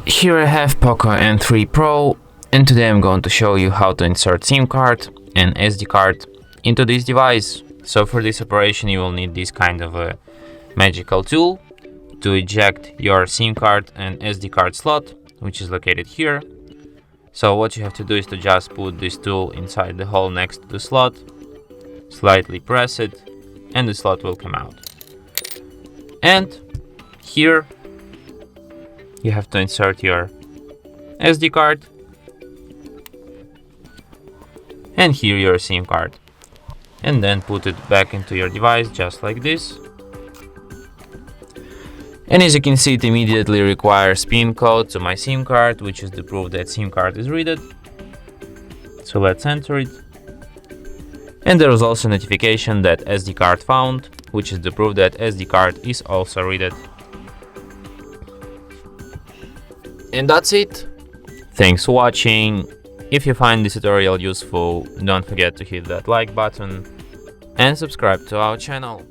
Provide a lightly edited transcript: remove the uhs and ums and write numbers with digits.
Here I have POCO M3 Pro, and today I'm going to show you how to insert SIM card and SD card into this device. So for this operation you will need this kind of a magical tool to eject your SIM card and SD card slot, which is located here. So what you have to do is to just put this tool inside the hole next to the slot, slightly press it, and the slot will come out. And here you have to insert your SD card, and here your SIM card, and then put it back into your device just like this. And as you can see, it immediately requires PIN code to my SIM card, which is the proof that SIM card is read. So let's enter it. And there is also a notification that SD card found, which is the proof that SD card is also read. And that's it. Thanks for watching. If you find this tutorial useful, don't forget to hit that like button and subscribe to our channel.